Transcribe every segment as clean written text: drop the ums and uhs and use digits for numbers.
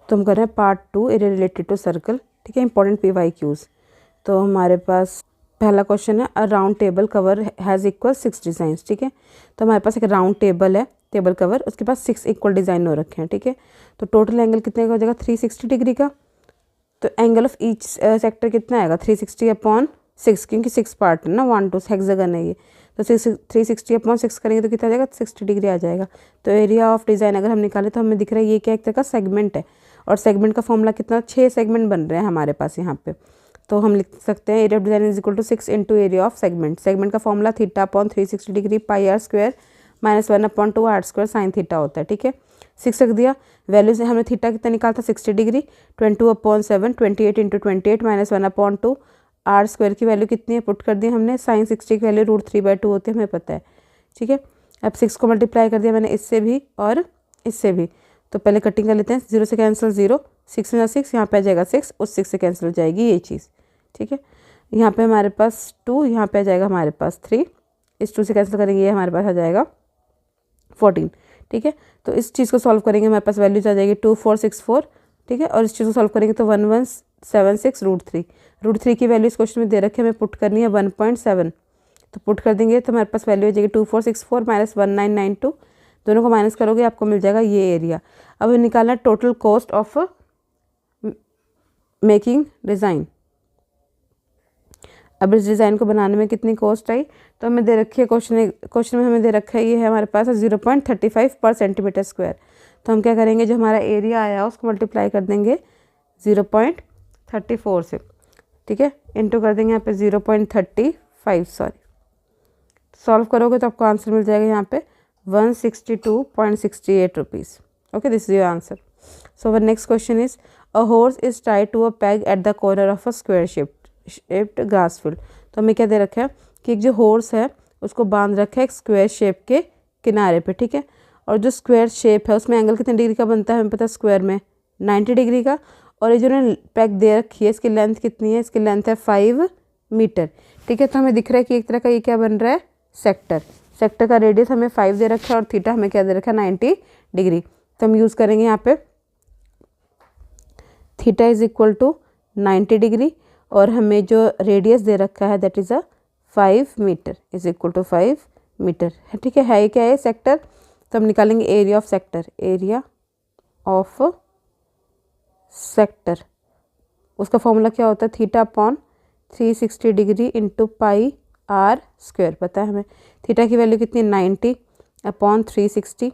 तो हम कर रहे हैं part 2 area related to circle, ठीक है, इंपॉर्टेंट PYQs। तो हमारे पास पहला क्वेश्चन है, अ round table cover has equal 6 designs, ठीक है। तो हमारे पास एक राउंड टेबल है, टेबल कवर, उसके पास 6 इक्वल डिज़ाइन हो रखे हैं, ठीक है। तो टोटल एंगल कितने का हो जाएगा, 360 डिग्री का। तो एंगल ऑफ ईच सेक्टर कितना आएगा, 360/6, क्योंकि 6 पार्ट है ना, 1 2 हेक्सागन है ये। तो 360/6 करेंगे तो कितना आ जाएगा, 60 डिग्री आ जाएगा। तो एरिया ऑफ डिज़ाइन अगर हम निकालें तो हमें दिख रहा है ये क्या एक तरह का सेगमेंट है, और सेगमेंट का फॉर्मूला कितना, 6 सेगमेंट बन रहे हैं हमारे पास यहाँ पे। तो हम लिख सकते हैं area of design is equal to 6 into area of segment. Segment का formula θ/360 degree πr² -1/2 r² sin theta होता है, ठीक है। 6 रख दिया, वैल्यू से हमने थीटा कितना निकाला था, 60 डिग्री, 22/7, 28 इंटू 28 -1/2 r² की वैल्यू कितनी है, पुट कर दी हमने। sin 60 की वैल्यू √3/2 होती है, हमें पता है, ठीक है। अब 6 को मल्टीप्लाई कर दिया मैंने इससे भी और इससे भी। तो पहले कटिंग कर लेते हैं, 0 से कैंसिल 0, 6 में 6, यहाँ पे आ जाएगा 6, उस 6 से कैंसिल हो जाएगी ये चीज़, ठीक है। यहाँ पे हमारे पास 2, यहाँ पे आ जाएगा हमारे पास 3, इस 2 से कैंसिल करेंगे ये हमारे पास आ जाएगा 14, ठीक है। तो इस चीज़ को सॉल्व करेंगे, हमारे पास वैल्यूज आ जाएगी 2464, ठीक है। और इस चीज़ को सॉल्व करेंगे तो 1176 √3, √3 की वैल्यू इस क्वेश्चन में दे रखे हमें पुट करनी है 1.7। तो पुट कर देंगे तो हमारे पास वैल्यू आ जाएगी 2464 -1992, दोनों को माइनस करोगे आपको मिल जाएगा ये एरिया। अब निकालना है total cost of making design. अब इस डिज़ाइन को बनाने में कितनी कॉस्ट आई, तो हमें दे रखी है क्वेश्चन में हमें दे रखा है ये है हमारे पास 0.35 पर सेंटीमीटर स्क्वायर। तो हम क्या करेंगे, जो हमारा एरिया आया उसको मल्टीप्लाई कर देंगे 0.34 से, ठीक है, इंटू कर देंगे यहाँ पे 0.35, सॉरी। सॉल्व करोगे तो आपको आंसर मिल जाएगा यहाँ पे 162.68 rupees. Okay, this is your answer. So our next question is, a horse is tied to a peg at the corner of a square shaped grass field. तो हमें क्या दे रखा है कि एक जो हॉर्स है उसको बांध रखा है एक स्क्वायर शेप के किनारे पे, ठीक है। और जो स्क्वायर शेप है उसमें एंगल कितने डिग्री का बनता है हमें पता है, स्क्वायर में 90 डिग्री का। और ये जो ने पैग दे रखी है इसकी लेंथ कितनी है, इसकी लेंथ है 5 मीटर, ठीक है। तो हमें दिख रहा है कि एक तरह का ये क्या बन रहा है, सेक्टर। सेक्टर का रेडियस हमें 5 दे रखा है और थीटा हमें क्या दे रखा है, 90 डिग्री। तो हम यूज़ करेंगे यहाँ पे theta is equal to 90 degree, और हमें जो रेडियस दे रखा है that is 5 metre is equal to 5 metre है, ठीक है क्या है सेक्टर। तो हम निकालेंगे area of sector, area of sector, उसका फॉर्मूला क्या होता है, θ/360 डिग्री इंटू πr², पता है हमें। थीटा की वैल्यू कितनी, 90/360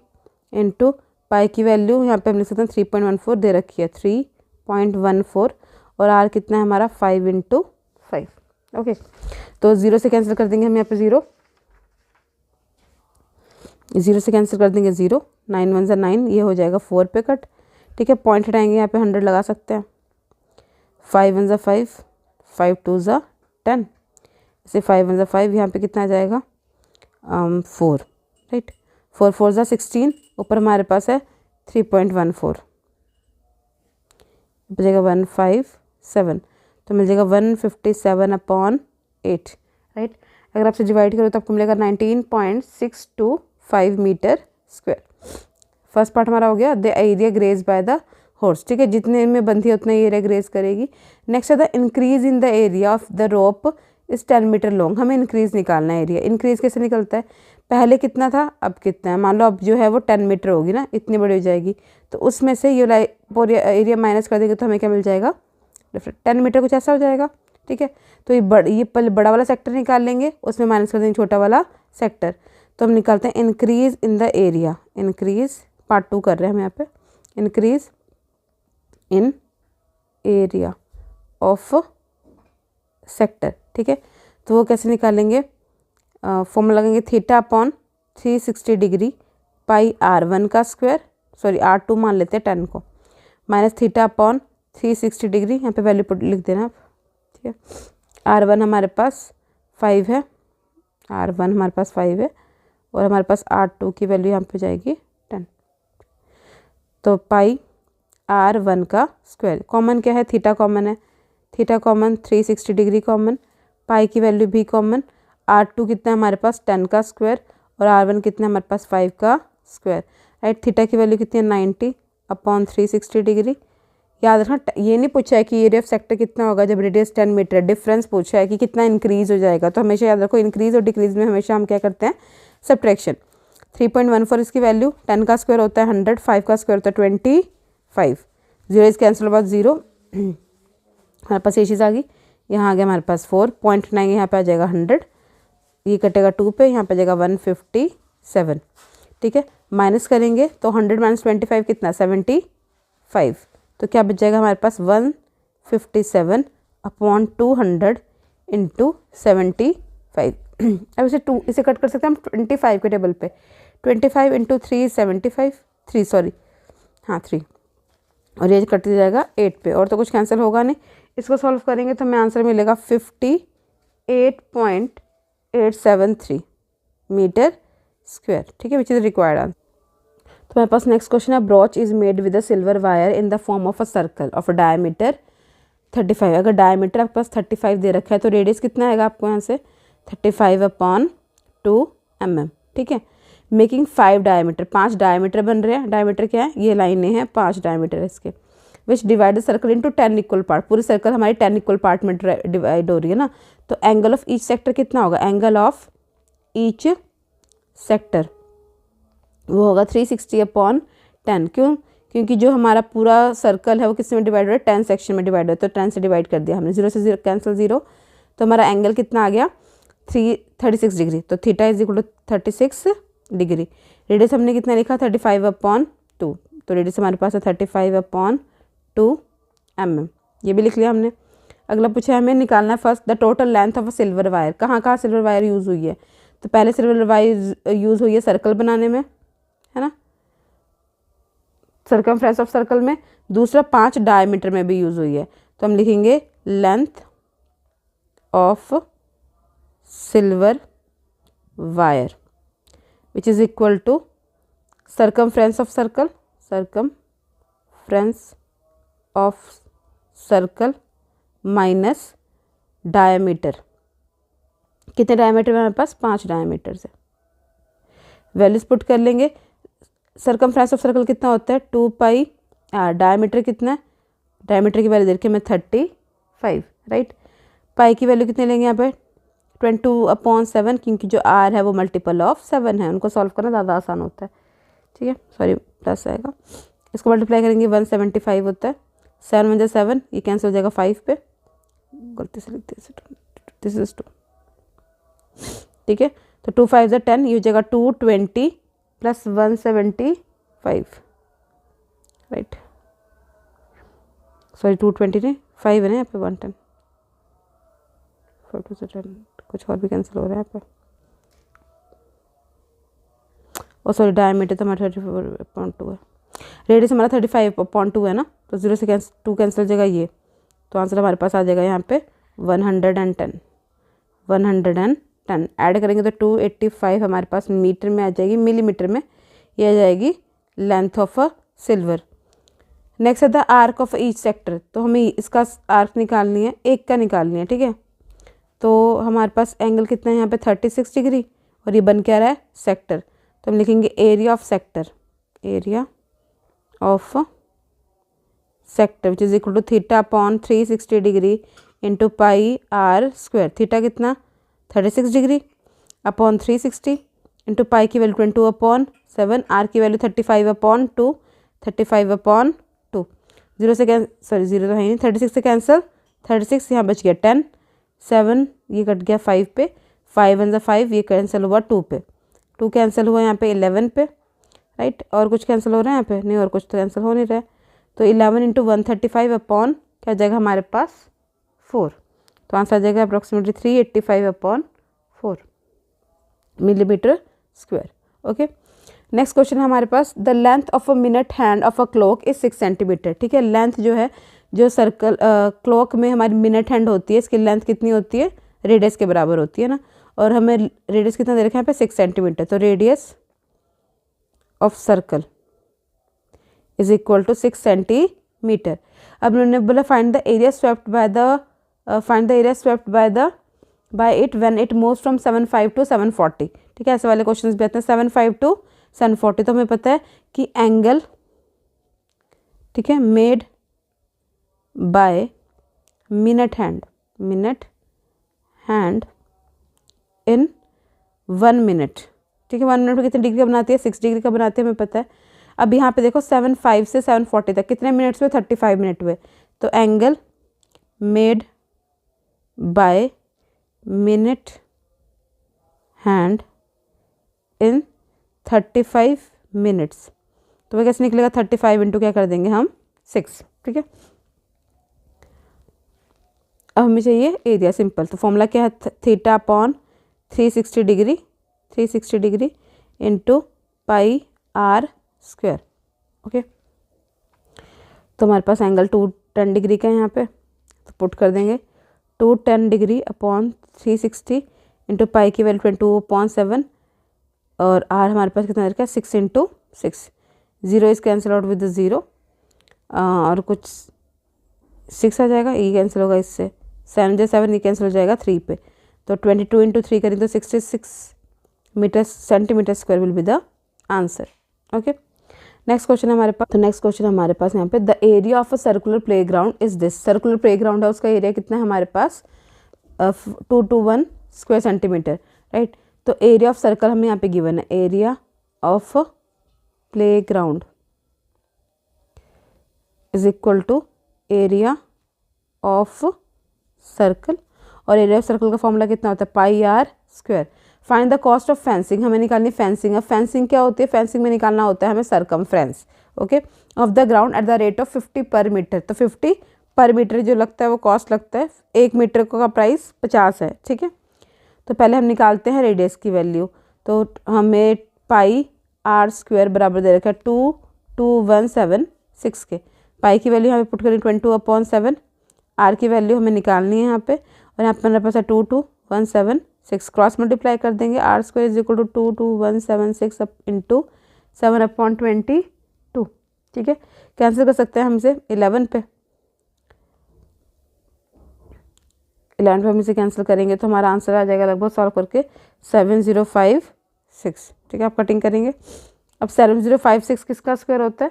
इंटू पाई की वैल्यू यहाँ पे हम लिख सकते हैं 3.14 दे रखी है, 3.14, और आर कितना है हमारा 5 × 5। ओके, तो 0 से कैंसिल कर देंगे हम यहाँ पे 0 से कैंसिल कर देंगे 0, 9 1 9, ये हो जाएगा 4 पे कट, ठीक है। पॉइंट हटाएंगे यहाँ पे 100 लगा सकते हैं, 5 1 5, 5 2 10, इसे 5 1 5, यहाँ पे कितना आ जाएगा 4, राइट। 4 4 16, ऊपर हमारे पास है 3.14, बचेगा 157, तो मिल जाएगा 157/8, राइट। अगर आपसे डिवाइड करो तो आपको मिलेगा 19.625 मीटर स्क्वायर। फर्स्ट पार्ट हमारा हो गया, the area graze by the horse, ठीक है, जितने में बंधी है उतना एरिया ग्रेज करेगी। नेक्स्ट है the increase in the area of the rope is 10 metre long. हमें इंक्रीज निकालना है एरिया। इंक्रीज कैसे निकलता है, पहले कितना था अब कितना है, मान लो अब जो है वो 10 मीटर होगी ना, इतनी बड़ी हो जाएगी, तो उसमें से ये पूरी एरिया माइनस कर देंगे तो हमें क्या मिल जाएगा, डिफरेंट 10 मीटर कुछ ऐसा हो जाएगा, ठीक है। तो ये पहले बड़ा वाला सेक्टर निकाल लेंगे, उसमें माइनस कर देंगे छोटा वाला सेक्टर। तो हम निकालते हैं increase in the area, increase part 2 कर रहे हैं हम यहाँ पे, increase in area of sector, ठीक है। तो वो कैसे निकालेंगे, फॉर्मूला लगेंगे θ/360 डिग्री πr1 का स्क्वायर, सॉरी r2 मान लेते हैं 10 को, माइनस θ/360 डिग्री, यहाँ पे वैल्यू लिख देना आप, ठीक है। r1 हमारे पास 5 है, r1 हमारे पास 5 है, और हमारे पास r2 की वैल्यू यहाँ पे जाएगी 10। तो πr1 का स्क्वायर, कॉमन क्या है, थीटा कॉमन है, थीटा कॉमन, 360 डिग्री कॉमन, पाई की वैल्यू भी कॉमन, r2 कितना है हमारे पास 10 का स्क्वायर, और r1 कितना है हमारे पास 5 का स्क्वायर, राइट। थीटा की वैल्यू कितनी है 90/360 डिग्री, याद रखना, ये नहीं पूछा है कि एरिया ऑफ सेक्टर कितना होगा जब रेडियस 10 मीटर, डिफरेंस पूछा है कि कितना इंक्रीज हो जाएगा। तो हमेशा याद रखो इंक्रीज और डिक्रीज में हमेशा हम क्या करते हैं, सब्ट्रैक्शन। 3.14 इसकी वैल्यू, 10 का स्क्वायर होता है 100, 5 का स्क्वायर होता है 25, 0 इज कैंसिल अबाउट 0, हमारे पास ये चीज़ आ गई। यहाँ आ गया हमारे पास 4, पॉइंट बनाएंगे, यहाँ पे आ जाएगा 100, ये कटेगा 2 पे, यहाँ पे आ जाएगा 157, ठीक है। माइनस करेंगे तो 100 माइनस 25 कितना, 75, तो क्या बच जाएगा हमारे पास 157 अपॉन 200 इंटू 75। अब इसे कट कर सकते हैं हम 25 के टेबल पे, 25 इंटू 3 75, 3 सॉरी हाँ 3, और ये कट जाएगा 8 पे, और तो कुछ कैंसिल होगा नहीं। इसको सॉल्व करेंगे तो हमें आंसर मिलेगा 58.873 मीटर स्क्वायर, ठीक है, विच इज़ रिक्वायर्ड आंसर। तो हमारे पास नेक्स्ट क्वेश्चन है, brooch is made with a silver wire in the form of a circle of a diameter 35। अगर डायमीटर आपके पास 35 दे रखा है तो रेडियस कितना आएगा आपको यहाँ से 35/2 mm, ठीक है। मेकिंग 5 डायमीटर, 5 डायमीटर बन रहे हैं। डायमीटर क्या है, ये लाइनें हैं, 5 डायमीटर है इसके, विच divide the circle into 10 equal part. पूरी सर्कल हमारी 10 इक्वल पार्ट में डिवाइड हो रही है ना, तो एंगल ऑफ ईच सेक्टर कितना होगा, एंगल ऑफ ईच सेक्टर वो होगा 360/10। क्यों, क्योंकि जो हमारा पूरा सर्कल है वो किस में डिवाइड हो रहा है, 10 सेक्शन में डिवाइड हो रहा है, तो 10 से डिवाइड कर दिया हमने, 0 से 0 कैंसिल 0, तो हमारा एंगल कितना आ गया 36 डिग्री, तो theta is equal to 36 degree. Radius हमने कितना लिखा 35/2, तो रेडियस हमारे पास है 35/2 mm, ये भी लिख लिया हमने। अगला पूछा है हमें निकालना है first the total length of a silver wire. कहाँ कहाँ सिल्वर वायर यूज़ हुई है, तो पहले सिल्वर वायर यूज़ हुई है सर्कल बनाने में, है ना, सर्कमफ्रेंस ऑफ सर्कल में। दूसरा 5 डायमीटर में भी यूज़ हुई है, तो हम लिखेंगे length of silver wire which is equal to circumference of circle, circumference of circle minus diameter. कितने डायमीटर में हमारे पास 5 डायमीटर से, वैल्यूज पुट कर लेंगे। सर्कमफ्रेंस ऑफ सर्कल कितना होता है 2πr, डायमीटर कितना है, डायमीटर की वैल्यू देख के मैं 35, राइट। पाई की वैल्यू कितने लेंगे यहाँ पे 22/7, क्योंकि जो r है वो मल्टीपल ऑफ 7 है, उनको सॉल्व करना ज़्यादा आसान होता है, ठीक है, सॉरी प्लस आएगा, इसको मल्टीप्लाई करेंगे 175 होता है, 7 1 7, ये कैंसिल हो जाएगा 5 पे, गलती से लिखते हैं, दिस इज 2, ठीक है, तो 2 5 10, ये हो जाएगा 220 प्लस 175, राइट, सॉरी 220 नहीं 5 है ना यहाँ पे, 110, 4 2 से 10, कुछ और भी कैंसिल हो रहा है यहाँ पे, और सॉरी डायमीटर तो हमारा 34.2 है, रेडियस हमारा 35.2 है ना, तो 0 से 2 कैंसिल हो जाएगा ये, तो आंसर हमारे पास आ जाएगा यहाँ पे 110 ऐड करेंगे तो 285 हमारे पास मीटर में आ जाएगी, मिलीमीटर में ये आ जाएगी length of a silver. Next है the arc of each sector, तो हमें इसका आर्क निकालनी है, एक का निकालनी है, ठीक है, तो हमारे पास एंगल कितना है यहाँ पे 36 डिग्री, और ये बन क्या रहा है सेक्टर, तो हम लिखेंगे area of sector, area of sector which is equal to θ/360 degree into πr²। Theta कितना 36 डिग्री अपॉन 360 इंटू पाई की वैल्यू 22/7, आर की वैल्यू 35/2, 35/2, 0 से सॉरी 0 तो है नहीं, 36 से कैंसिल, 36 यहाँ बच गया 10, 7 ये कट गया 5 पे, 5 1 5, ये कैंसिल हुआ 2 पे, 2 कैंसिल हुआ यहाँ पे 11 पे, राइट, और कुछ कैंसिल हो रहा है यहाँ पे नहीं, और कुछ तो कैंसिल हो नहीं रहा है, तो 11 इंटू 135 अपॉन क्या जाएगा हमारे पास 4, तो आंसर आ जाएगा approximately 385/4 millimetre square. Okay, next question है हमारे पास the length of a minute hand of a clock is 6 centimetre, ठीक है, लेंथ जो है जो सर्कल क्लॉक में हमारी मिनट हैंड होती है इसकी लेंथ कितनी होती है, रेडियस के बराबर होती है ना, और हमें रेडियस कितना दे रखा है यहाँ पे 6 सेंटीमीटर, तो radius of circle is equal to 6 centimetre. अब उन्होंने बोला find the area swept by it when it moves from 75 to 740, ठीक है, ऐसे वाले क्वेश्चंस भी आते हैं 75 to 740, तो हमें पता है कि एंगल, ठीक है, made by minute hand in 1 minute. ठीक है, 1 मिनट में कितने डिग्री का बनाती है, 6 डिग्री का बनाती है, हमें पता है। अब यहाँ पे देखो 7:05 से 7:40 तक कितने मिनट्स हुए, 35 मिनट हुए। तो angle made by minute hand in 35 minutes, तो वह कैसे निकलेगा, 35 इंटू क्या कर देंगे हम 6। ठीक है, अब हमें चाहिए एरिया, सिंपल। तो फॉर्मूला क्या है, theta upon 360 degree into pi r square. Okay, तो हमारे पास एंगल 210 डिग्री का है यहाँ पे, तो पुट कर देंगे 210 डिग्री अपॉन 360 इंटू पाई की वैल्यू 22/7 और आर हमारे पास कितना रखा है 6 into 6। 0 is cancel out with 0 और कुछ 6 आ जाएगा, ये कैंसिल होगा इससे, 7 ये कैंसिल हो जाएगा 3 पे। तो 22 इंटू 3 करें तो 66 metre centimetre square will be the answer. Okay, next question हमारे पास, तो नेक्स्ट क्वेश्चन हमारे पास यहाँ पे, the area of a circular playground is this. Circular playground है, उसका एरिया कितना है हमारे पास 221 स्क्वायर सेंटीमीटर, राइट। तो एरिया ऑफ सर्कल हमें यहाँ पे गिवन है, area of playground is equal to area of circle, और एरिया ऑफ सर्कल का फॉर्मूला कितना होता है, pi r square. Find the cost of fencing, हमें निकालनी फेंसिंग। अब फेंसिंग क्या होती है, फेंसिंग में निकालना होता है हमें circumference, okay, of the ground at the rate of 50 पर मीटर। तो 50 पर मीटर जो लगता है वो कॉस्ट लगता है, 1 मीटर का प्राइस 50 है। ठीक है, तो पहले हम निकालते हैं रेडियस की वैल्यू। तो हमें पाई आर स्क्वायर बराबर दे रखा है 22176 के। पाई की वैल्यू यहाँ पे पुट करें 22/7, आर की वैल्यू हमें निकालनी है यहाँ पे, और यहाँ पे मेरे पास है 22176, क्रॉस मल्टीप्लाई कर देंगे, r square is equal to 22176 into 7/22। ठीक है, कैंसिल कर सकते हैं हमसे 11 पे, 11 पे हम इसे कैंसिल करेंगे तो हमारा आंसर आ जाएगा लगभग सॉल्व करके 7056। ठीक है, आप कटिंग करेंगे। अब 7056 किसका स्क्वायर होता है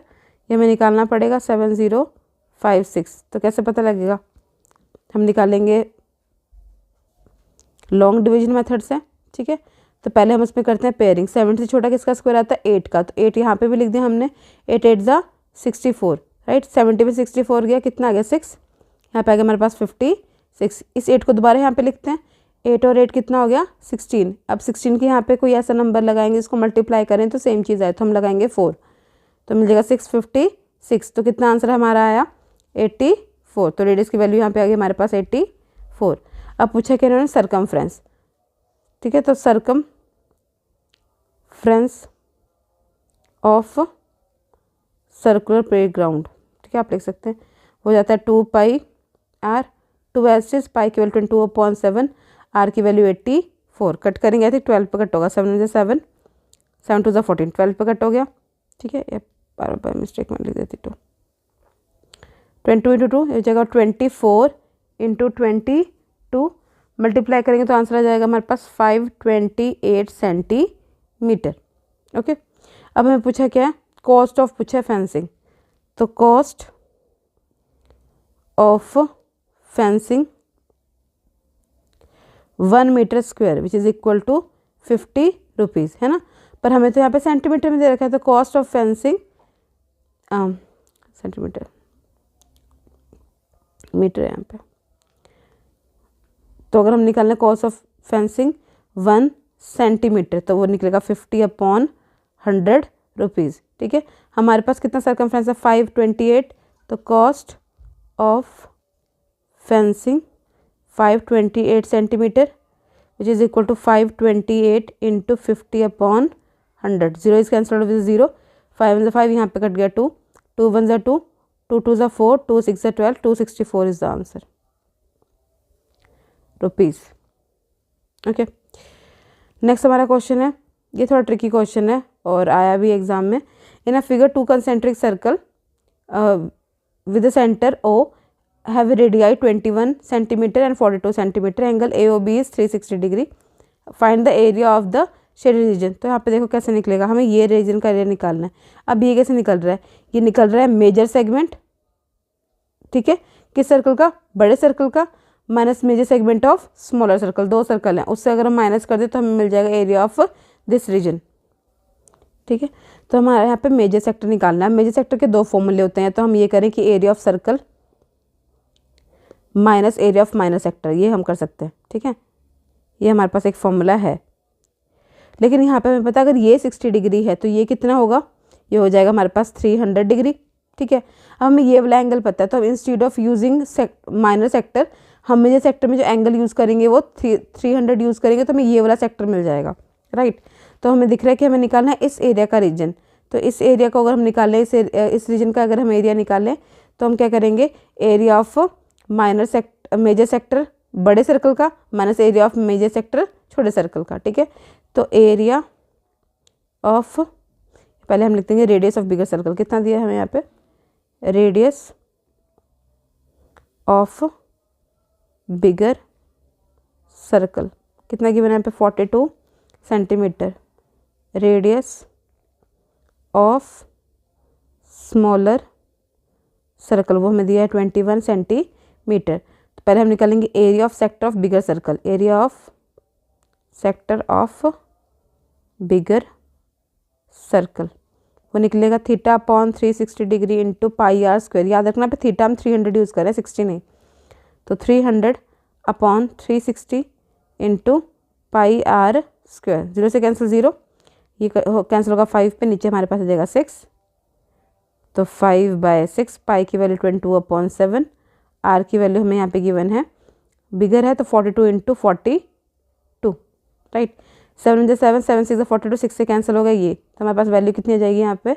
ये हमें निकालना पड़ेगा, 7056। तो कैसे पता लगेगा, हम निकालेंगे लॉन्ग डिवीजन मेथड से। ठीक है, तो पहले हम उसमें करते हैं पेयरिंग। 7 से छोटा किसका स्क्वायर आता है 8 का, तो 8 यहाँ पे भी लिख दिया हमने, 8 8 ज़ा 64, राइट। 70 में 64 गया, कितना आ गया 6, यहाँ पे आ गया हमारे पास 56। इस 8 को दोबारा यहाँ पे लिखते हैं, 8 और 8 कितना हो गया 16। अब 16 के यहाँ पे कोई ऐसा नंबर लगाएंगे जिसको मल्टीप्लाई करें तो सेम चीज़ आए, तो हम लगाएंगे 4, तो मिल जाएगा 656। तो कितना आंसर हमारा आया 84। तो रेडियस की वैल्यू यहाँ पे आ गई हमारे पास 84। अब पूछा कि इन्होंने सरकमफ्रेंस, ठीक है, तो सरकमफ्रेंस ऑफ सर्कुलर प्लेग्राउंड, ठीक है, आप लिख सकते हैं, हो जाता है 2 पाई आर, 2 एस पाई की वैल्यू 22/7, आर की वैल्यू 84। कट करेंगे आई थिंक 12 पे कट होगा, 7 में 7, 7 2 14, 12 पे कट हो गया। ठीक है, ये बार मिस्टेक में लिख देती 2, 22 इंटू 2 ये जगह 24 इंटू 22 मल्टीप्लाई करेंगे तो आंसर आ जाएगा हमारे पास 528 सेंटीमीटर। ओके, अब हमें पूछा क्या है, कॉस्ट ऑफ पूछा है फेंसिंग। तो cost of fencing 1 metre square which is equal to 50 rupees, है ना। पर हमें तो यहाँ पे सेंटीमीटर में दे रखा है, तो cost of fencing centimetre, metre है यहाँ पे। तो अगर हम निकालना कॉस्ट ऑफ फेंसिंग 1 सेंटीमीटर तो वो निकलेगा 50/100 रुपीज़। ठीक है, हमारे पास कितना सरकमफ्रेंस है 528, तो cost of fencing 528 centimetre which is equal to 528 into 50/100। 0 is cancel with 0, 5 1 5 यहाँ पे कट गया 2, 2 1 2, 2 2 4, 2 6 12, 264 is the answer rupees. Okay, next हमारा क्वेश्चन है, ये थोड़ा ट्रिकी क्वेश्चन है और आया भी एग्जाम में। In a figure 2 concentric circle with the centre O have radii 21 centimeter and 42 centimeter, angle AOB is 360 degree, find the area of the shaded region। तो यहाँ पे देखो कैसे निकलेगा, हमें ये रीजन का एरिया निकालना है। अब ये कैसे निकल रहा है, ये निकल रहा है मेजर सेगमेंट, ठीक है, किस सर्कल का, बड़े सर्कल का, minus major segment of smaller circle, 2 circle हैं, उससे अगर हम माइनस कर दें तो हमें मिल जाएगा एरिया ऑफ दिस रीजन। ठीक है, तो हमारे यहाँ पे मेजर सेक्टर निकालना है। मेजर सेक्टर के 2 फॉर्मूले होते हैं, तो हम ये करें कि area of circle minus area of minor sector, ये हम कर सकते हैं। ठीक है, ये हमारे पास एक फॉर्मूला है। लेकिन यहाँ पे हमें पता अगर ये 60 डिग्री है तो ये कितना होगा, ये हो जाएगा हमारे पास 300 डिग्री। ठीक है, अब हमें ये वाला एंगल पता है, तो हम instead of using minor sector हम मेजर सेक्टर में जो एंगल यूज़ करेंगे वो 300 यूज़ करेंगे, तो हमें ये वाला सेक्टर मिल जाएगा। राइट, तो हमें दिख रहा है कि हमें निकालना है इस एरिया का रीजन। तो इस एरिया को अगर हम निकालें, इस रीजन का अगर हम एरिया निकालें तो हम क्या करेंगे, एरिया ऑफ मेजर सेक्टर बड़े सर्कल का minus area of major sector छोटे सर्कल का। ठीक है, तो एरिया ऑफ, पहले हम लिख देंगे रेडियस ऑफ बिगर सर्कल, कितना दिया है हमें यहाँ पे, रेडियस ऑफ बिगर सर्कल कितना गिवन है यहाँ पे, 42 centimetre. Radius of smaller circle वो हमें दिया है 21 सेंटीमीटर। तो पहले हम निकालेंगे area of sector of bigger circle, area of sector of bigger circle वो निकलेगा theta upon 360 degree into pi r square. याद रखना पे थीटा हम 300 यूज़ करें, 60 नहीं, तो 300 upon 360 into pi r square. 0 से कैंसिल 0, ये कैंसिल होगा 5 पे, नीचे हमारे पास आ जाएगा 6, तो 5/6, पाई की वैल्यू 22/7, आर की वैल्यू हमें यहाँ पे गिवन है, बिगर है तो 42 इंटू 42। राइट, 7 × 7, 7 6 42, 6 से कैंसिल होगा ये, तो हमारे पास वैल्यू कितनी आ जाएगी यहाँ पे,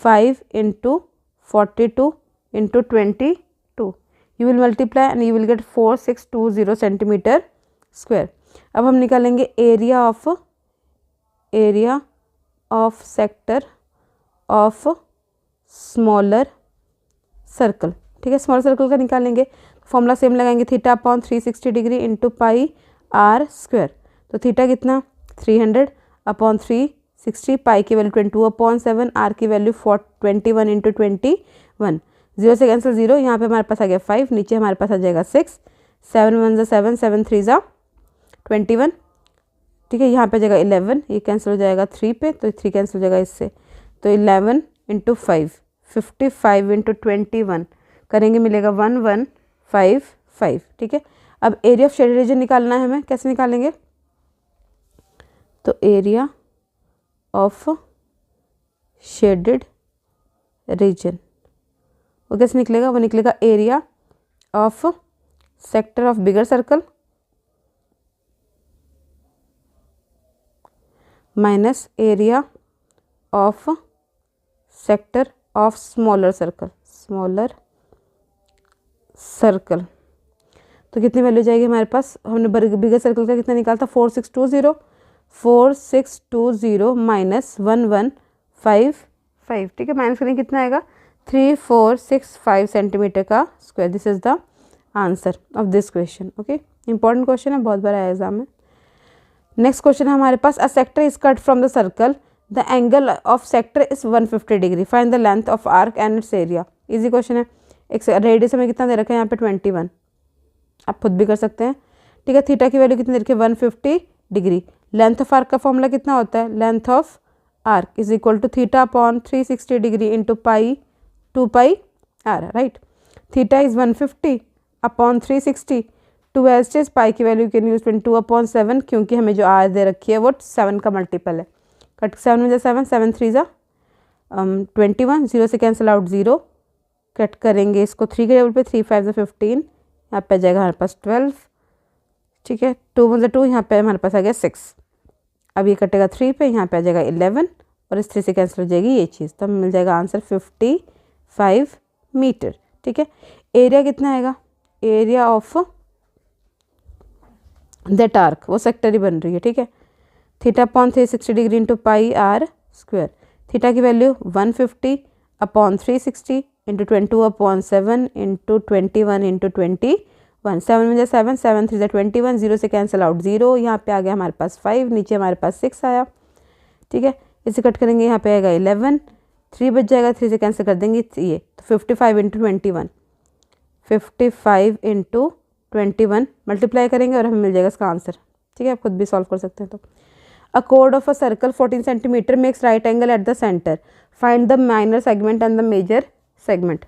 5 into 42 into 22। You will multiply and you will get 4620 centimetre square. अब हम निकालेंगे area of sector of smaller circle. ठीक है, स्मॉलर सर्कल का निकालेंगे, फॉर्मूला सेम लगाएंगे, theta upon 360 degree into pi r square. तो थीटा कितना, 300 अपॉन 360, पाई की वैल्यू 22/7, आर की वैल्यू 21 इंटू 21, 0 से कैंसिल 0, यहाँ पे हमारे पास आ गया 5, नीचे हमारे पास आ जाएगा 6, 7 1 7, 7 3 21। ठीक है, यहाँ पे जाएगा 11, ये कैंसिल हो जाएगा 3 पे, तो 3 कैंसिल हो जाएगा इससे, तो 11 इंटू 5, 55 इंटू 21 करेंगे, मिलेगा 1155। ठीक है, अब एरिया ऑफ शेडेड रीजन निकालना है हमें, कैसे निकालेंगे, तो एरिया ऑफ शेडेड रीजन वो कैसे निकलेगा, वो निकलेगा area of sector of bigger circle minus area of sector of smaller circle. तो कितनी वैल्यू जाएगी हमारे पास, हमने बिगर सर्कल का कितना निकाला था, 4620 माइनस 1155। ठीक है, माइनस करेंगे कितना आएगा, 3465 सेंटीमीटर का square. This is the answer of this question. Okay, important question है, बहुत बार आया एग्जाम में। नेक्स्ट क्वेश्चन है हमारे पास, a sector is cut from the circle, the angle of sector is 150 degree, find the length of arc and its area. Easy question है। एक radius हमें कितना दे रखा है यहाँ पे 21, आप खुद भी कर सकते हैं। ठीक है, थीटा की वैल्यू कितनी दे रखी है 150 डिग्री। लेंथ ऑफ आर्क का फॉर्मूला कितना होता है, length of arc is equal to theta upon 360 degree into pi 2 pi r. Right, theta is 150 upon 360, 2 as is, pi की वैल्यू कैन यूज 22/7, क्योंकि हमें जो आर दे रखी है वो 7 का मल्टीपल है। कट 7 में 7, 7 3 21, 0 से कैंसिल आउट 0, कट करेंगे इसको 3 के टेबल पे, 3 5 15, यहाँ पे आ जाएगा हमारे पास 12। ठीक है, 2 1 2, यहाँ पे हमारे पास आ गया 6। अब ये कटेगा 3 पे, यहाँ पे आ जाएगा 11 और इस 3 से कैंसिल हो जाएगी ये चीज़, तो हमें मिल जाएगा आंसर 55 मीटर। ठीक है, एरिया कितना आएगा, एरिया ऑफ दैट आर्क, वो सेक्टर ही बन रही है। ठीक है, theta upon 360 degree into pi r square. Theta की value 150 upon 360 into 22/7 into 21 into 21, 7 में 7, 7 3 21, 0 से कैंसिल आउट 0, यहाँ पे आ गया हमारे पास 5, नीचे हमारे पास 6 आया। ठीक है, इसे कट करेंगे, यहाँ पे आएगा 11, 3 बच जाएगा, 3 से कैंसिल कर देंगे ये, तो 55 इंटू 21, 55 इंटू 21 मल्टीप्लाई करेंगे और हमें मिल जाएगा इसका आंसर। ठीक है, आप खुद भी सॉल्व कर सकते हैं। तो अ कोड of a circle 14 centimetre makes right angle at the centre, find the minor segment and the major segment.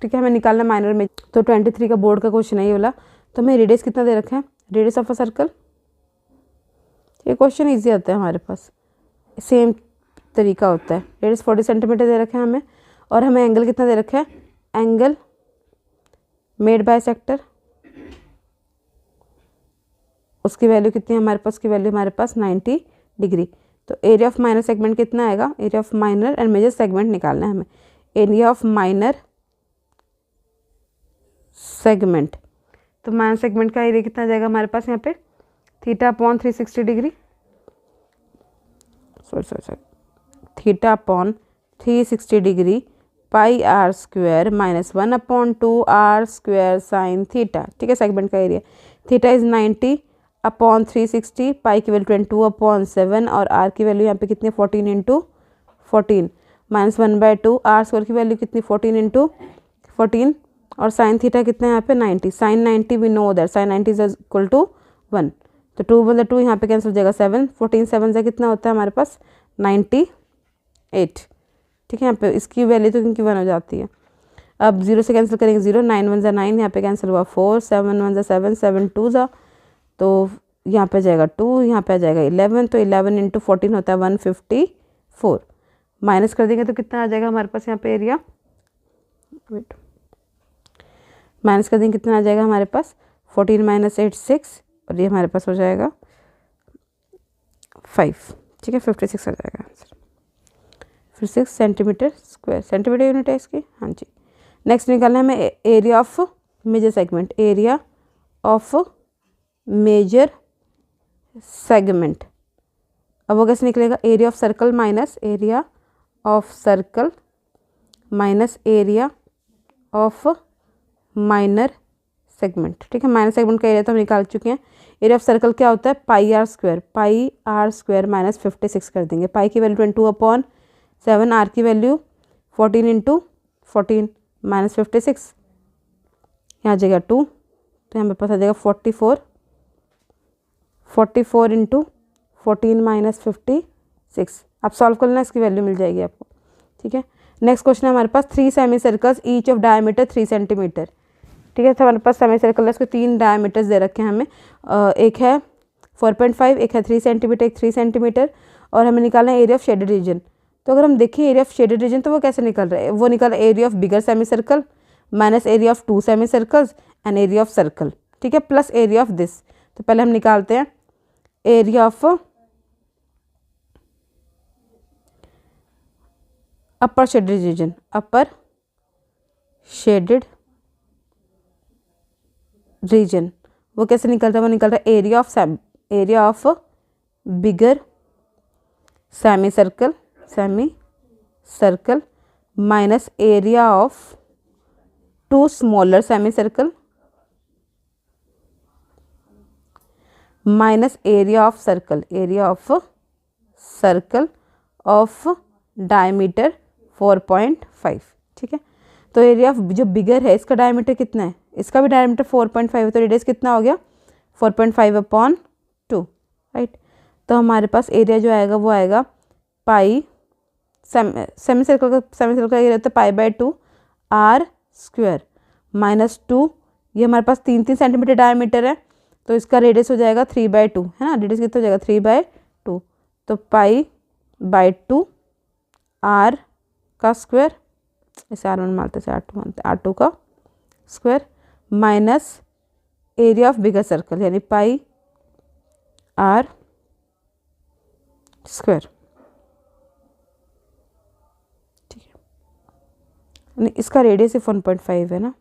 ठीक है, हमें निकालना माइनर में। तो 23 का बोर्ड का क्वेश्चन है ये वाला। तो हमें रेडियस कितना दे रखा है, रेडियस ऑफ अ सर्कल। ये क्वेश्चन ईजी आता है हमारे पास, सेम तरीका होता है। रेडियस 40 सेंटीमीटर दे रखा है हमें, और हमें एंगल कितना दे रखा है, एंगल मेड बाय सेक्टर, उसकी वैल्यू कितनी है हमारे पास, उसकी वैल्यू हमारे पास 90 डिग्री। तो एरिया ऑफ माइनर सेगमेंट कितना आएगा, area of minor and major segment निकालना है हमें। एरिया ऑफ माइनर सेगमेंट, तो माइनर सेगमेंट का एरिया कितना जाएगा हमारे पास यहाँ पे, theta upon 360 degree, sorry theta upon 360 degree pi r square minus 1 upon 2 r square sine theta. ठीक है, सेगमेंट का area theta is 90 upon 360, pi की वैल्यू 22 अपॉन 7 और आर की वैल्यू यहाँ पे कितनी 14 इंटू 14 माइनस 1/2, आर स्क्वायर की वैल्यू कितनी 14 इंटू 14 और साइन थीटा कितना है यहाँ पे 90, sine 90 we know that sine 90 is equal to 1। तो 2 + 2 यहाँ पे कैंसिल हो जाएगा 7, 14 7 से कितना होता है हमारे पास 98। ठीक है, यहाँ पे इसकी वैल्यू तो क्योंकि 1 हो जाती है। अब 0 से कैंसिल करेंगे 0, 9 1 9, यहाँ पे कैंसिल हुआ 4, 7 1 7, 7 2 तो यहाँ पे जाएगा 2, यहाँ पे आ जाएगा 11, तो 11 इंटू 14 होता है 154। माइनस कर देंगे तो कितना आ जाएगा हमारे पास यहाँ पे एरिया, वेट माइनस कर देंगे कितना आ जाएगा हमारे पास 14 - 8 6, और ये हमारे पास हो जाएगा 5। ठीक है, 56 आ जाएगा answer. 56 centimetre square, centimetre unit है इसकी। हाँ जी, नेक्स्ट निकालना है हमें area of major segment, area of major segment. अब वो कैसे निकलेगा, area of circle minus area of circle minus area of minor segment. ठीक है, माइनर सेगमेंट का एरिया तो हम निकाल चुके हैं। एरिया ऑफ सर्कल क्या होता है, पाई आर स्क्वायर माइनस 56 कर देंगे। पाई की वैल्यू 22 अपॉन 7, आर की वैल्यू 14 इंटू 14 माइनस 56, यहाँ आ जाएगा 2, तो यहाँ पे पास आ जाएगा 44 इंटू 14 माइनस 56। आप सॉल्व कर लेना, इसकी वैल्यू मिल जाएगी आपको। ठीक है, नेक्स्ट क्वेश्चन है हमारे पास 3 semi circles each of diameter 3 centimetre. ठीक है, तो हमारे पास सेमी सर्कल है, उसके 3 डायमीटर्स दे रखे हैं हमें। एक है 4.5, एक है 3 सेंटीमीटर, एक 3 सेंटीमीटर, और हमें निकालना है एरिया ऑफ शेडेड रीजन। तो अगर हम देखें एरिया ऑफ शेडेड रीजन तो वो कैसे निकल रहा है, वो निकल रहा है area of bigger semi circle minus area of 2 semi circles and area of circle. ठीक है, प्लस एरिया ऑफ दिस। तो पहले हम निकालते हैं area of upper shaded region, upper shaded region वो कैसे निकल रहा है, वो निकल रहा है area of bigger semi circle minus area of 2 smaller semi circle minus area of circle of diameter 4.5। ठीक है, तो एरिया ऑफ जो बिगर है इसका डायमीटर कितना है, इसका भी डायमीटर 4.5 है, तो रेडियस कितना हो गया 4.5 अपॉन 2। राइट, तो हमारे पास एरिया जो आएगा वो आएगा पाई, सेमी सर्कल का एरिया होता है पाई/2 आर स्क्वायर माइनस 2, ये हमारे पास 3 सेंटीमीटर डायमीटर है, तो इसका रेडियस हो जाएगा 3/2, है ना। रेडियस कितना हो जाएगा 3/2, तो पाई/2 आर का स्क्वायर, इसे R1 मानते हैं, R2 मानते हैं, R2 का square minus area of bigger circle यानी पाई आर स्क्वायर। ठीक है, इसका रेडियस सिर्फ 1.5 है ना,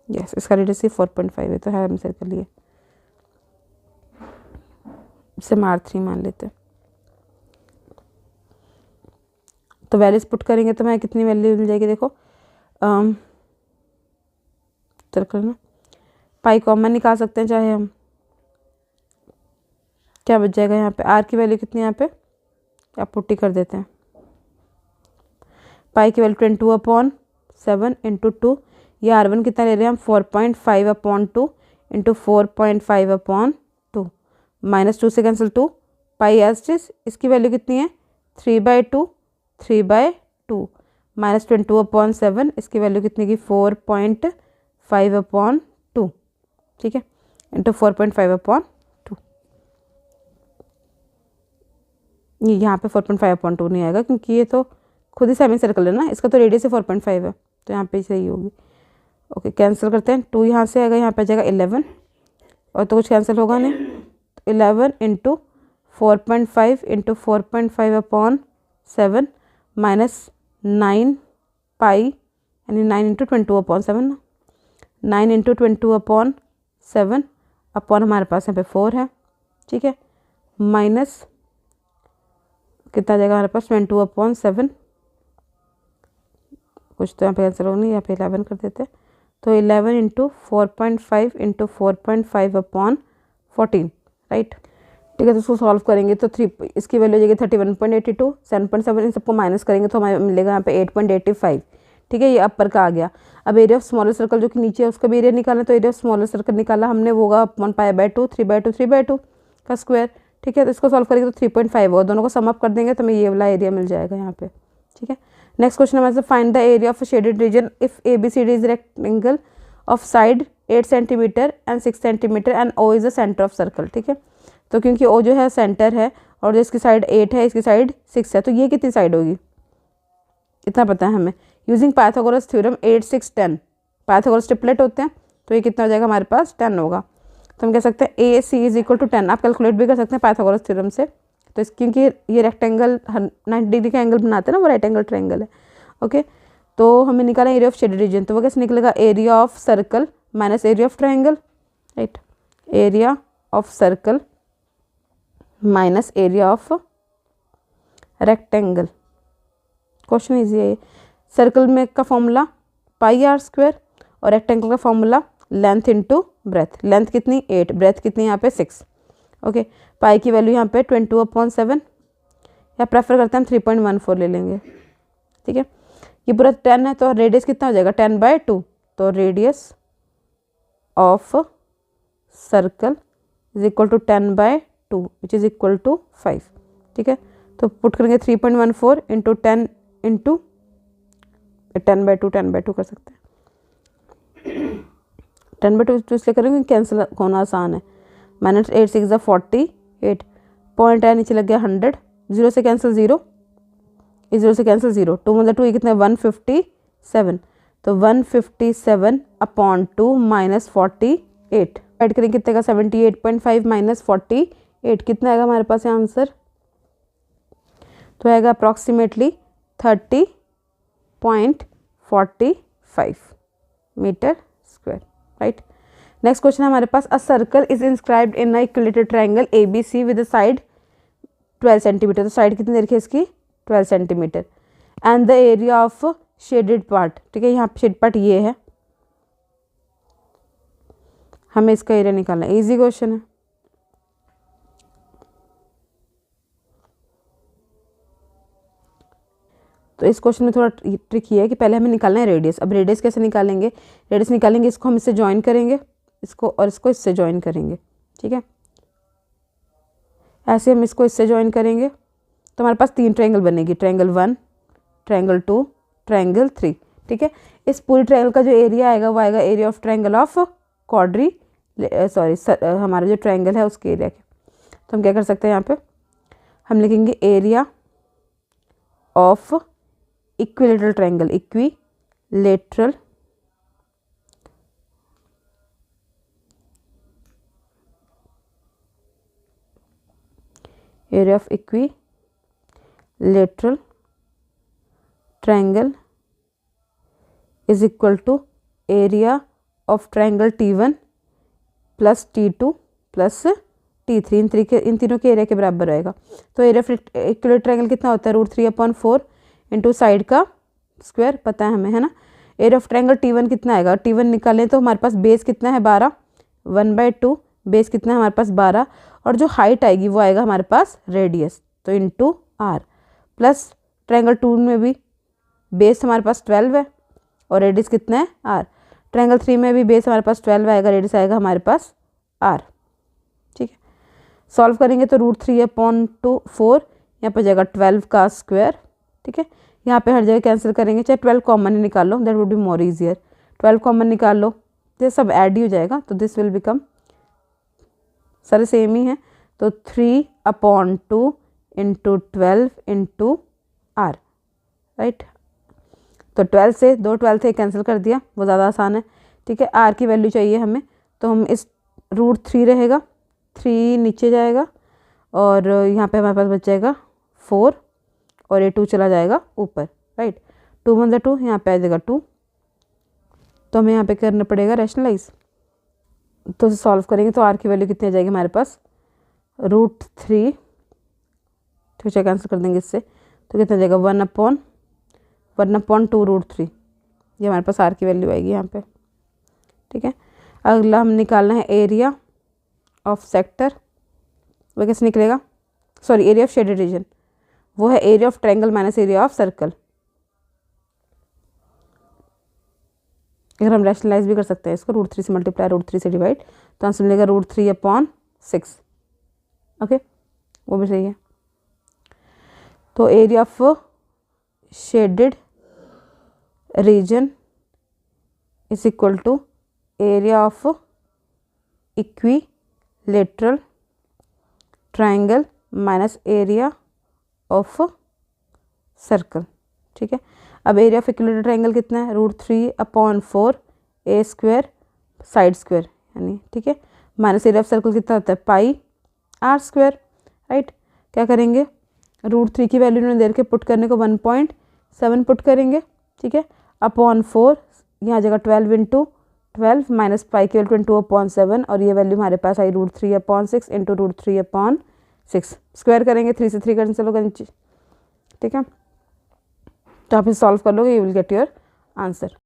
यस इसका रेडियस सिर्फ 4.5 है, तो है हम सर्कल लिए, इसे हम R3 मान लेते हैं। तो वैल्यूज पुट करेंगे तो हमें कितनी वैल्यू मिल जाएगी, देखो सर्कल में पाई कॉमन निकाल सकते हैं चाहे हम, क्या बच जाएगा यहाँ पे, आर की वैल्यू कितनी है यहाँ पे, आप पुट्टी कर देते हैं, पाई की वैल्यू 22 अपॉन 7 इंटू 2, ये R1 कितना ले रहे हैं हम 4.5/2 इंटू 4.5/2 माइनस 2 से कैंसिल 2 पाई एस इज, इसकी वैल्यू कितनी है 3/2 3/2 माइनस 22/7, इसकी वैल्यू कितनी की 4.5/2, ठीक है, इंटू 4.5/2। ये यहाँ पे 4.5/2 नहीं आएगा क्योंकि ये तो खुद ही सेमी सर्कल है ना, इसका तो रेडियस ही 4.5 है, तो यहाँ पे सही होगी। ओके कैंसिल करते हैं, 2 यहाँ से आएगा, यहाँ पे आ जाएगा 11 और तो कुछ कैंसिल होगा नहीं, 11 इंटू 4.5 इंटू 4.5/7 माइनस 9 पाई यानी 9 इंटू 22/7 ना, 9 इंटू 22/7 अपॉन हमारे पास यहाँ पे 4 है, ठीक है, माइनस कितना आ जाएगा हमारे पास 22/7, कुछ तो यहाँ पे आंसर होगा नहीं, यहाँ पे 11 कर देते हैं, तो 11 इंटू 4.5 इंटू 4.5/14, राइट, ठीक है। तो उसको सॉल्व करेंगे तो इसकी वैल्यू हो जाएगी 31.82, 7.7 इन सबको माइनस करेंगे तो हमें मिलेगा यहाँ पे 8.85, ठीक है, ये अपर का आ गया। अब एरिया ऑफ स्मॉलर सर्कल जो कि नीचे है उसका भी एरिया निकालना, तो एरिया ऑफ स्मॉलर सर्कल निकाला हमने, वो होगा 1π/2 3/2 का स्क्वायर, ठीक है। तो इसको सॉल्व करेंगे तो 3.5 और दोनों को सम अप कर देंगे तो हमें ये वाला एरिया मिल जाएगा यहाँ पे, ठीक है। नेक्स्ट क्वेश्चन हमारे से find the area of shaded reason if ABCD is rectangle of side 8 centimetre and 6 centimetre and O is the centre of circle, ठीक है। तो क्योंकि O जो है सेंटर है और जो इसकी साइड 8 है इसकी साइड 6 है, तो ये कितनी साइड होगी इतना पता है हमें। Using Pythagoras theorem 8 6 10, Pythagoras triplet होते हैं, तो ये कितना हो जाएगा हमारे पास 10 होगा। तो हम कह सकते हैं AC इज इक्वल टू 10, आप कैलकुलेट भी कर सकते हैं पाइथागोरस थ्योरम से। तो इस क्योंकि ये रेक्टेंगल 90 डिग्री का एंगल बनाते हैं ना, वो राइट एंगल ट्रायंगल है, ओके। तो हमें निकाला एरिया ऑफ शेडेड रीजन, तो वो कैसे निकलेगा, area of circle minus area of triangle, right, area of circle minus area of rectangle. Question easy है। सर्कल में का फॉर्मूला πr² और रेक्टेंगल का formula length into breadth, length कितनी 8, ब्रेथ कितनी यहाँ पे 6, ओके। पाई की वैल्यू यहाँ पे 22/7 या प्रेफर करते हैं हम 3.14 ले लेंगे, ठीक है। ये पूरा 10 है तो रेडियस कितना हो जाएगा 10/2, तो radius of circle is equal to 10/2 which is equal to 5, ठीक है। तो पुट करेंगे 3.14 इंटू 10 इंटू 10/2 कर सकते हैं, 10/2 तो इसलिए करेंगे कैंसिल होना आसान है, माइनस 8 6 48, पॉइंट है नीचे लग गया 100, 0 से कैंसिल 0, इस 0 से कैंसिल 0, 2 मतलब 2 ये कितना है 157, तो 157/2 माइनस 48 ऐड करेंगे कितने का 78.5 माइनस 48 कितना आएगा हमारे पास आंसर, तो आएगा approximately 30.45 metre square, right. Next question हमारे पास, a circle is inscribed in a equilateral triangle ABC with side 12 centimetre, तो साइड कितनी देखिए इसकी 12 centimetre, and the area of shaded part, ठीक है, यहाँ पे शेड पार्ट ये है, हमें इसका एरिया निकालना है, इजी क्वेश्चन है। तो इस क्वेश्चन में थोड़ा ट्रिक ये है कि पहले हमें निकालना है रेडियस। अब रेडियस कैसे निकालेंगे, रेडियस निकालेंगे इसको हम इससे ज्वाइन करेंगे, इसको और इसको इससे ज्वाइन करेंगे, ठीक है, ऐसे हम इसको इससे ज्वाइन करेंगे तो हमारे पास 3 ट्रायंगल बनेगी, ट्रायंगल 1 ट्रायंगल 2 ट्रायंगल 3, ठीक है। इस पूरी ट्रायंगल का जो एरिया आएगा वो आएगा area of triangle of quadri हमारा जो ट्रायंगल है उसके एरिया के। तो हम क्या कर सकते हैं, यहाँ पे हम लिखेंगे area of equilateral triangle, equilateral area of equilateral triangle is equal to area of triangle T1 plus T2 plus T3, इन तीनों के एरिया के बराबर रहेगा। तो एरिया ऑफ इक्विलेटरल ट्रायंगल कितना होता है √3/4 इंटू साइड का स्क्वायर, पता है हमें, है ना। एरिया ऑफ ट्रायंगल T1 कितना आएगा, T1 निकालें तो हमारे पास बेस कितना है 12, 1/2 बेस कितना है हमारे पास 12, और जो हाइट आएगी वो आएगा हमारे पास रेडियस, तो इंटू R प्लस ट्रायंगल 2 में भी बेस हमारे पास 12 है और रेडियस कितना है R, ट्रायंगल 3 में भी बेस हमारे पास 12 आएगा, रेडियस आएगा हमारे पास r, ठीक है। सॉल्व करेंगे तो √3/4 यहाँ पर जाएगा 12 का स्क्वायर, ठीक है। यहाँ पे हर जगह कैंसिल करेंगे, चाहे 12 कॉमन ही निकाल लो, that would be more easier. 12 common निकाल लो, ये सब ऐड ही हो जाएगा, तो दिस विल बिकम, सारे सेम ही है, तो 3/2 इंटू 12 इंटू r, राइट। तो 12 से 12 से कैंसिल कर दिया, वो ज़्यादा आसान है, ठीक है। r की वैल्यू चाहिए हमें, तो हम इस √3 रहेगा, 3 नीचे जाएगा और यहाँ पे हमारे पास बच जाएगा 4 और ये 2 चला जाएगा ऊपर, राइट। 2 × 2 यहाँ पे आ जाएगा 2, तो हमें यहाँ पे करना पड़ेगा रैशनलाइज। तो सॉल्व करेंगे तो r की वैल्यू कितनी आ जाएगी हमारे पास, √3, ठीक है, कैंसिल कर देंगे इससे, तो कितना जाएगा 1/2 √3, ये हमारे पास r की वैल्यू आएगी यहाँ पे, ठीक है। अगला हम निकालना है एरिया ऑफ सेक्टर, वो कैसे निकलेगा, sorry area of shaded reason, वो है area of triangle minus area of circle. अगर हम रैशनलाइज भी कर सकते हैं इसको, √3 से मल्टीप्लाई √3 से डिवाइड, तो आंसर मिलेगा √3/6, ओके, वो भी सही है। तो area of shaded region is equal to area of equilateral triangle minus area of circle, ठीक है। अब एरिया ऑफ इक्विलेटरल ट्रायंगल कितना है, √3/4 a स्क्वायर साइड स्क्वायर यानी, ठीक है, माइनस एरिया ऑफ सर्कल कितना होता है πr², राइट। क्या करेंगे, √3 की वैल्यू इन्होंने दे के पुट करने को 1.7 पुट करेंगे, ठीक है, /4 यहाँ जगह 12 इंटू 12 माइनस पाई की वैल्यू 22/7 और ये वैल्यू हमारे पास आई √3/6 इंटू √3/6, स्क्वायर करेंगे 3 से 3 कैंसिल होगा नीचे, ठीक है। तो आप इसे सॉल्व कर लोगे, you will get your answer.